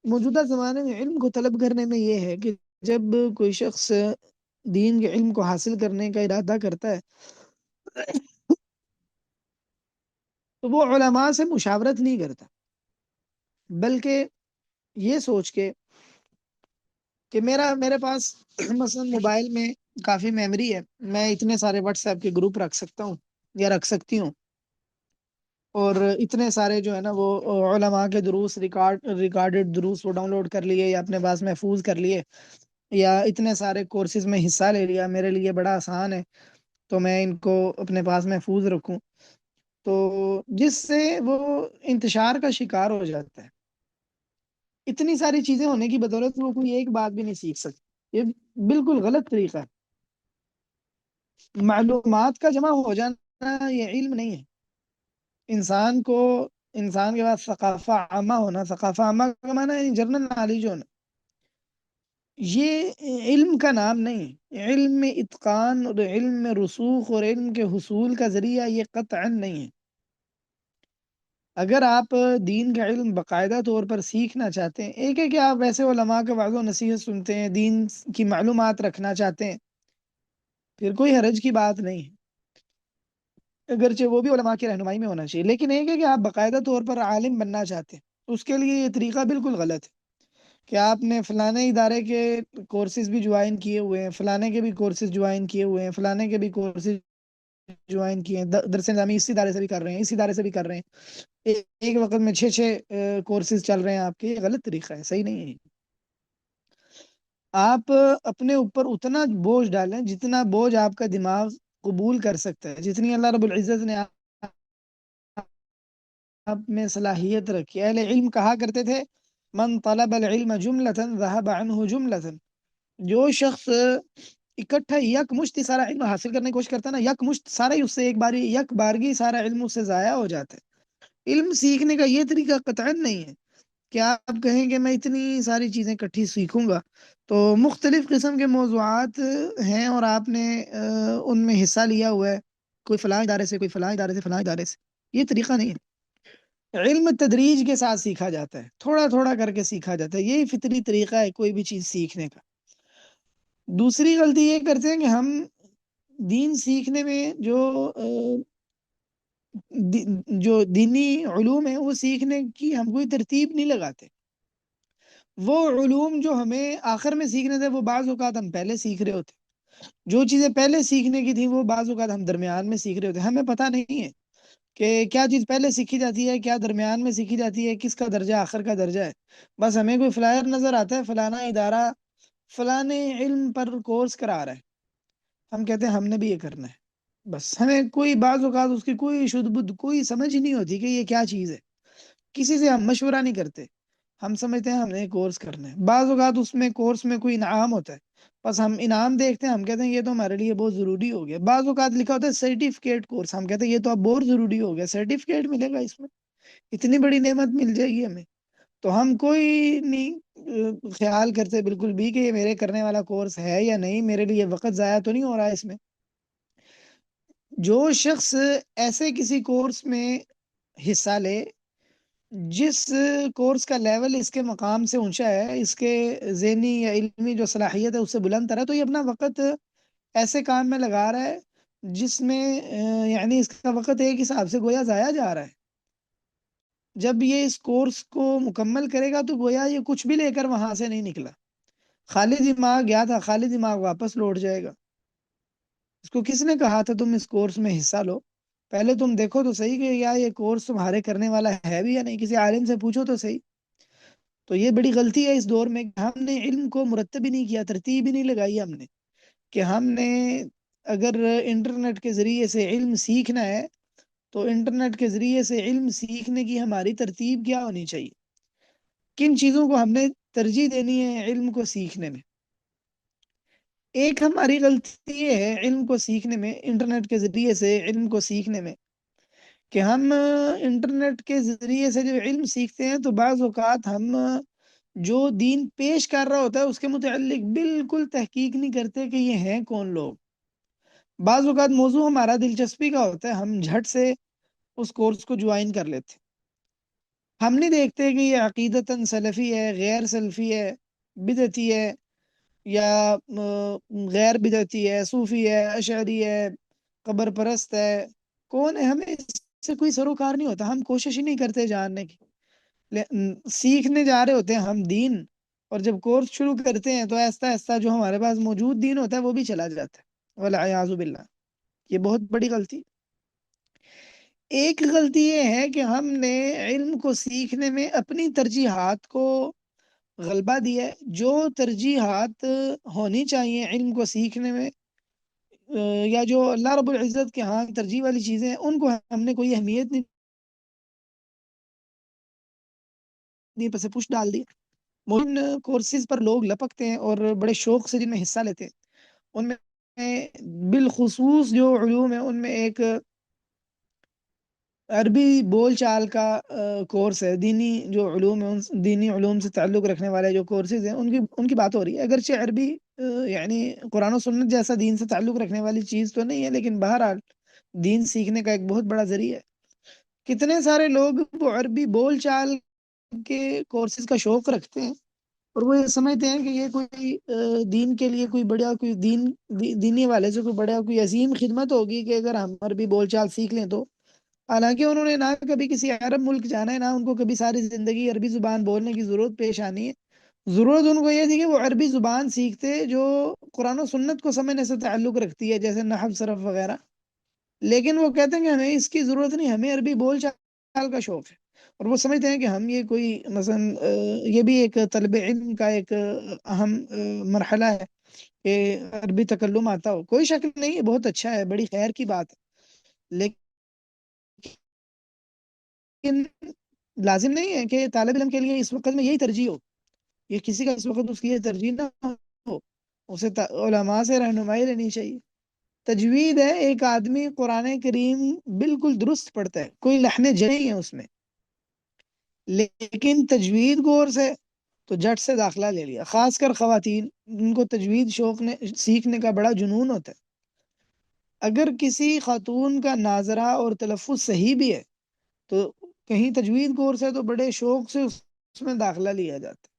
موجودہ زمانے میں علم کو طلب کرنے میں یہ ہے کہ جب کوئی شخص دین کے علم کو حاصل کرنے کا ارادہ کرتا ہے تو وہ علماء سے مشاورت نہیں کرتا، بلکہ یہ سوچ کے کہ میرے پاس مثلا موبائل میں کافی میموری ہے، میں اتنے سارے واٹس ایپ کے گروپ رکھ سکتا ہوں یا رکھ سکتی ہوں، اور اتنے سارے جو ہے نا وہ علماء کے دروس ریکارڈڈ دروس وہ ڈاؤن لوڈ کر لیے یا اپنے پاس محفوظ کر لیے، یا اتنے سارے کورسز میں حصہ لے لیا، میرے لیے بڑا آسان ہے تو میں ان کو اپنے پاس محفوظ رکھوں، تو جس سے وہ انتشار کا شکار ہو جاتا ہے۔ اتنی ساری چیزیں ہونے کی بدولت وہ کوئی ایک بات بھی نہیں سیکھ سکتی، یہ بالکل غلط طریقہ ہے۔ معلومات کا جمع ہو جانا یہ علم نہیں ہے۔ انسان کو انسان کے پاس ثقافہ عامہ ہونا، ثقافہ عامہ کا معنی ہے جنرل نالج ہونا، یہ علم کا نام نہیں ہے۔ علم میں اتقان اور علم میں رسوخ اور علم کے حصول کا ذریعہ یہ قطعا نہیں ہے۔ اگر آپ دین کا علم باقاعدہ طور پر سیکھنا چاہتے ہیں، ایک ہے کہ آپ ویسے علماء کے وعظ و نصیحت سنتے ہیں، دین کی معلومات رکھنا چاہتے ہیں، پھر کوئی حرج کی بات نہیں ہے، اگرچہ وہ بھی علماء کی رہنمائی میں ہونا چاہیے۔ لیکن ایک ہے کہ آپ باقاعدہ طور پر عالم بننا چاہتے ہیں، اس کے لیے یہ طریقہ بالکل غلط ہے کہ آپ نے فلانے ادارے کے کورسز بھی جوائن کیے ہوئے ہیں، فلانے کے بھی کورسز جوائن کیے ہوئے ہیں، فلانے کے بھی کورسز جوائن کیے ہیں، درس نظامی اس ادارے سے بھی کر رہے ہیں، اس ادارے سے بھی کر رہے ہیں، ایک وقت میں 6 کورسز چل رہے ہیں آپ کے، یہ غلط طریقہ ہے، صحیح نہیں ہے۔ آپ اپنے اوپر اتنا بوجھ ڈالیں جتنا بوجھ آپ کا دماغ قبول کر سکتا ہے، جتنی اللہ رب العزت نے آپ میں صلاحیت رکھی۔ اہل علم کہا کرتے تھے من طلب العلم جملة ذهب عنه جملة، جو شخص اکٹھا یک مشت سارا علم حاصل کرنے کی کوشش کرتا ہے نا، یک مشت سارا ہی اس سے ایک باری یک بارگی سارا علم اس سے ضائع ہو جاتا ہے۔ علم سیکھنے کا یہ طریقہ قطعا نہیں ہے کہ آپ کہیں کہ میں اتنی ساری چیزیں اکٹھی سیکھوں گا۔ تو مختلف قسم کے موضوعات ہیں اور آپ نے ان میں حصہ لیا ہوا ہے، کوئی فلاں ادارے سے، کوئی فلاں ادارے سے، فلاں ادارے سے، یہ طریقہ نہیں ہے۔ علم تدریج کے ساتھ سیکھا جاتا ہے، تھوڑا تھوڑا کر کے سیکھا جاتا ہے، یہی فطری طریقہ ہے کوئی بھی چیز سیکھنے کا۔ دوسری غلطی یہ کرتے ہیں کہ ہم دین سیکھنے میں جو دینی علوم ہیں وہ سیکھنے کی ہم کوئی ترتیب نہیں لگاتے۔ وہ علوم جو ہمیں آخر میں سیکھنے تھے وہ بعض اوقات ہم پہلے سیکھ رہے ہوتے، جو چیزیں پہلے سیکھنے کی تھیں وہ بعض اوقات ہم درمیان میں سیکھ رہے ہوتے، ہمیں پتہ نہیں ہے کہ کیا چیز پہلے سیکھی جاتی ہے، کیا درمیان میں سیکھی جاتی ہے، کس کا درجہ آخر کا درجہ ہے۔ بس ہمیں کوئی فلائر نظر آتا ہے فلانا ادارہ فلانے علم پر کورس کرا رہا ہے، ہم کہتے ہیں ہم نے بھی یہ کرنا ہے، بس ہمیں کوئی بعض اوقات اس کی کوئی شد بدھ کوئی سمجھ ہی نہیں ہوتی کہ یہ کیا چیز ہے، کسی سے ہم مشورہ نہیں کرتے، ہم سمجھتے ہیں ہم نے کورس کرنا ہے۔ بعض اوقات اس میں کورس میں کوئی انعام ہوتا ہے، بس ہم انعام دیکھتے ہیں، ہم کہتے ہیں یہ تو ہمارے لیے بہت ضروری ہو گیا۔ بعض اوقات لکھا ہوتا ہے سرٹیفکیٹ کورس، ہم کہتے ہیں یہ تو اب بہت ضروری ہو گیا، سرٹیفکیٹ ملے گا اس میں، اتنی بڑی نعمت مل جائے گی ہمیں، تو ہم کوئی نہیں خیال کرتے بالکل بھی کہ یہ میرے کرنے والا کورس ہے یا نہیں، میرے لیے وقت ضائع تو نہیں ہو رہا ہے اس میں۔ جو شخص ایسے کسی کورس میں حصہ لے جس کورس کا لیول اس کے مقام سے اونچا ہے، اس کے ذہنی یا علمی جو صلاحیت ہے اس سے بلند تر ہے، تو یہ اپنا وقت ایسے کام میں لگا رہا ہے جس میں یعنی اس کا وقت ایک حساب سے گویا ضائع جا رہا ہے۔ جب یہ اس کورس کو مکمل کرے گا تو گویا یہ کچھ بھی لے کر وہاں سے نہیں نکلا، خالی دماغ گیا تھا، خالی دماغ واپس لوٹ جائے گا۔ اس کو کس نے کہا تھا تم اس کورس میں حصہ لو؟ پہلے تم دیکھو تو صحیح کہ یا یہ کورس تمہارے کرنے والا ہے بھی یا نہیں، کسی عالم سے پوچھو تو صحیح۔ تو یہ بڑی غلطی ہے اس دور میں کہ ہم نے علم کو مرتب ہی نہیں کیا، ترتیب ہی نہیں لگائی ہم نے، کہ ہم نے اگر انٹرنیٹ کے ذریعے سے علم سیکھنا ہے تو انٹرنیٹ کے ذریعے سے علم سیکھنے کی ہماری ترتیب کیا ہونی چاہیے، کن چیزوں کو ہم نے ترجیح دینی ہے علم کو سیکھنے میں۔ ایک ہماری غلطی یہ ہے علم کو سیکھنے میں، انٹرنیٹ کے ذریعے سے علم کو سیکھنے میں، کہ ہم انٹرنیٹ کے ذریعے سے جو علم سیکھتے ہیں تو بعض اوقات ہم جو دین پیش کر رہا ہوتا ہے اس کے متعلق بالکل تحقیق نہیں کرتے کہ یہ ہیں کون لوگ۔ بعض اوقات موضوع ہمارا دلچسپی کا ہوتا ہے، ہم جھٹ سے اس کورس کو جوائن کر لیتے، ہم نہیں دیکھتے کہ یہ عقیدتاً سلفی ہے، غیر سلفی ہے، بدعتی ہے یا غیر بدعتی ہے، صوفی ہے، اشعری ہے، قبر پرست ہے، کون ہے، ہمیں اس سے کوئی سروکار نہیں ہوتا، ہم کوشش ہی نہیں کرتے جاننے کی۔ سیکھنے جا رہے ہوتے ہیں ہم دین، اور جب کورس شروع کرتے ہیں تو آہستہ آہستہ جو ہمارے پاس موجود دین ہوتا ہے وہ بھی چلا جاتا ہے، والعیاذ باللہ۔ یہ بہت بڑی غلطی۔ ایک غلطی یہ ہے کہ ہم نے علم کو سیکھنے میں اپنی ترجیحات کو غلبہ دیا ہے، جو ترجیحات ہونی چاہیے علم کو سیکھنے میں یا جو اللہ رب العزت کے ہاں ترجیح والی چیزیں ہیں ان کو ہم نے کوئی اہمیت نہیں دی، پس پوش ڈال دی. ان کورسز پر لوگ لپکتے ہیں اور بڑے شوق سے جن میں حصہ لیتے ہیں. ان میں بالخصوص جو علوم ہیں ان میں ایک عربی بول چال کا کورس ہے. دینی جو علوم ہیں دینی علوم سے تعلق رکھنے والے جو کورسز ہیں ان کی بات ہو رہی ہے. اگرچہ عربی یعنی قرآن و سنت جیسا دین سے تعلق رکھنے والی چیز تو نہیں ہے، لیکن بہرحال دین سیکھنے کا ایک بہت بڑا ذریعہ ہے. کتنے سارے لوگ وہ عربی بول چال کے کورسز کا شوق رکھتے ہیں اور وہ یہ سمجھتے ہیں کہ یہ کوئی دین کے لیے کوئی بڑا کوئی دینی والے سے کوئی بڑا کوئی عظیم خدمت ہوگی کہ اگر ہم عربی بول چال سیکھ لیں تو. حالانکہ انہوں نے نہ کبھی کسی عرب ملک جانا ہے، نہ ان کو کبھی ساری زندگی عربی زبان بولنے کی ضرورت پیش آنی ہے. ضرورت ان کو یہ تھی کہ وہ عربی زبان سیکھتے جو قرآن و سنت کو سمجھنے سے تعلق رکھتی ہے، جیسے نحو صرف وغیرہ. لیکن وہ کہتے ہیں کہ ہمیں اس کی ضرورت نہیں، ہمیں عربی بول چال کا شوق ہے. اور وہ سمجھتے ہیں کہ ہم یہ کوئی مثلا یہ بھی ایک طلب علم کا ایک اہم مرحلہ ہے کہ عربی تکلم آتا ہو. کوئی شک نہیں، بہت اچھا ہے، بڑی خیر کی بات ہے. لیکن لازم نہیں ہے کہ طالب علم کے لیے اس وقت میں یہی ترجیح ہو. یہ کسی کا اس وقت اس کی یہ ترجیح نہ ہو. اسے علماء سے رہنمائی لینی چاہیے. تجوید ہے، ایک آدمی قرآن کریم بالکل درست پڑھتا ہے، کوئی لحن جے نہیں ہے اس میں، لیکن تجوید کورس ہے تو جٹ سے داخلہ لے لیا. خاص کر خواتین، ان کو تجوید سیکھنے کا بڑا جنون ہوتا ہے. اگر کسی خاتون کا ناظرہ اور تلفظ صحیح بھی ہے تو کہیں تجوید کورس ہے تو بڑے شوق سے اس میں داخلہ لیا جاتا ہے.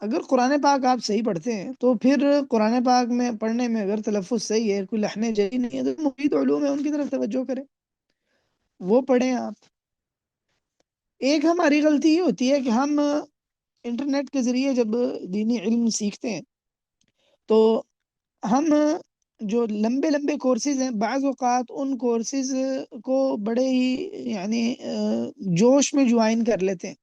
اگر قرآن پاک آپ صحیح پڑھتے ہیں تو پھر قرآن پاک میں پڑھنے میں اگر تلفظ صحیح ہے، کوئی لحن جئی نہیں ہے، تو مفید علوم ہے ان کی طرف توجہ کریں، وہ پڑھیں آپ. ایک ہماری غلطی یہ ہوتی ہے کہ ہم انٹرنیٹ کے ذریعے جب دینی علم سیکھتے ہیں تو ہم جو لمبے لمبے کورسز ہیں بعض اوقات ان کورسز کو بڑے ہی یعنی جوش میں جوائن کر لیتے ہیں.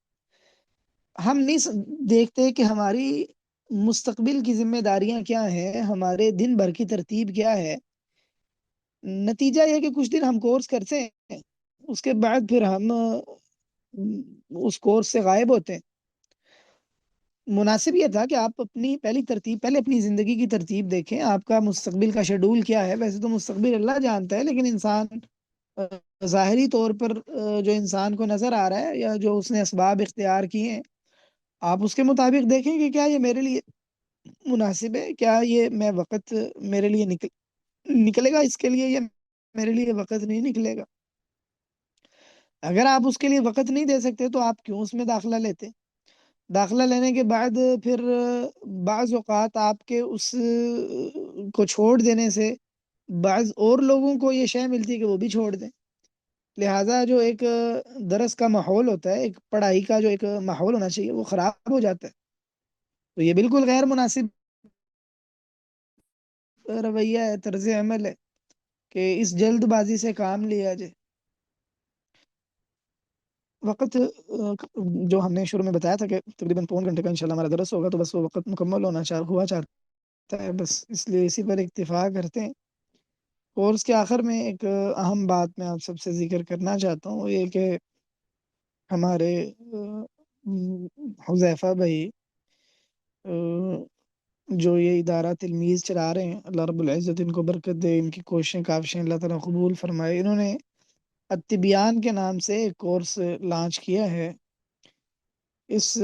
ہم نہیں دیکھتے کہ ہماری مستقبل کی ذمہ داریاں کیا ہیں، ہمارے دن بھر کی ترتیب کیا ہے. نتیجہ یہ کہ کچھ دن ہم کورس کرتے ہیں، اس کے بعد پھر ہم اس کورس سے غائب ہوتے ہیں. مناسب یہ تھا کہ آپ پہلے اپنی زندگی کی ترتیب دیکھیں، آپ کا مستقبل کا شیڈول کیا ہے. ویسے تو مستقبل اللہ جانتا ہے، لیکن انسان ظاہری طور پر جو انسان کو نظر آ رہا ہے یا جو اس نے اسباب اختیار کیے ہیں، آپ اس کے مطابق دیکھیں کہ کیا یہ میرے لیے مناسب ہے، کیا یہ میں وقت میرے لیے نکلے گا اس کے لیے، یا میرے لیے وقت نہیں نکلے گا. اگر آپ اس کے لیے وقت نہیں دے سکتے تو آپ کیوں اس میں داخلہ لیتے. داخلہ لینے کے بعد پھر بعض اوقات آپ کے اس کو چھوڑ دینے سے بعض اور لوگوں کو یہ شے ملتی ہے کہ وہ بھی چھوڑ دیں. لہٰذا جو ایک درس کا ماحول ہوتا ہے، ایک پڑھائی کا جو ایک ماحول ہونا چاہیے، وہ خراب ہو جاتا ہے. تو یہ بالکل غیر مناسب رویہ ہے، طرز عمل ہے کہ اس جلد بازی سے کام لیا جائے. وقت جو ہم نے شروع میں بتایا تھا کہ تقریباً 3 گھنٹے کا انشاءاللہ ہمارا درس ہوگا، تو بس وہ وقت مکمل ہوا چاہتا ہے، بس اس لیے اسی پر اکتفا کرتے ہیں. کورس کے آخر میں ایک اہم بات میں آپ سب سے ذکر کرنا چاہتا ہوں، یہ کہ ہمارے حذیفہ بھائی جو یہ ادارہ تلمیذ چلا رہے ہیں، اللہ رب العزت ان کو برکت دے، ان کی کوششیں کاوشیں اللہ تعالیٰ قبول فرمائے. انہوں نے التبیان کے نام سے ایک کورس لانچ کیا ہے. اس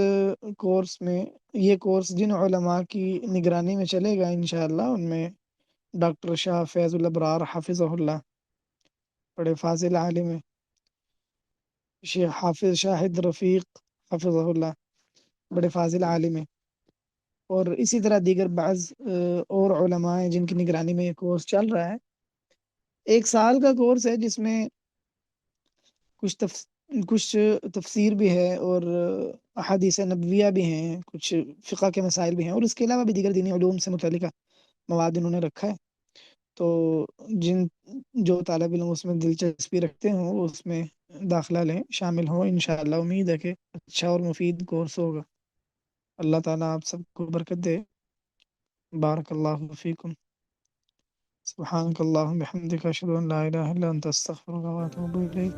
کورس میں یہ کورس جن علماء کی نگرانی میں چلے گا انشاءاللہ، ان میں ڈاکٹر شاہ فیض الابرار حفظہ اللہ، بڑے فاضل عالم ہیں. شیخ حافظ شاہد رفیق حفظہ اللہ، بڑے فاضل عالم ہیں. اور اسی طرح دیگر بعض اور علماء ہیں جن کی نگرانی میں یہ کورس چل رہا ہے. 1 سال کا کورس ہے جس میں کچھ تفسیر بھی ہے اور احادیث نبویہ بھی ہیں، کچھ فقہ کے مسائل بھی ہیں، اور اس کے علاوہ بھی دیگر دینی علوم سے متعلقہ مواد انہوں نے رکھا ہے. تو جو طالب علم اس میں دلچسپی رکھتے ہوں وہ اس میں داخلہ لیں، شامل ہوں. انشاءاللہ امید ہے کہ اچھا اور مفید کورس ہوگا. اللہ تعالیٰ آپ سب کو برکت دے. بارک اللہ فیکم. سبحانك اللهم بحمدك أشهد أن لا إله إلا أنت أستغفرك وأتوب إليك.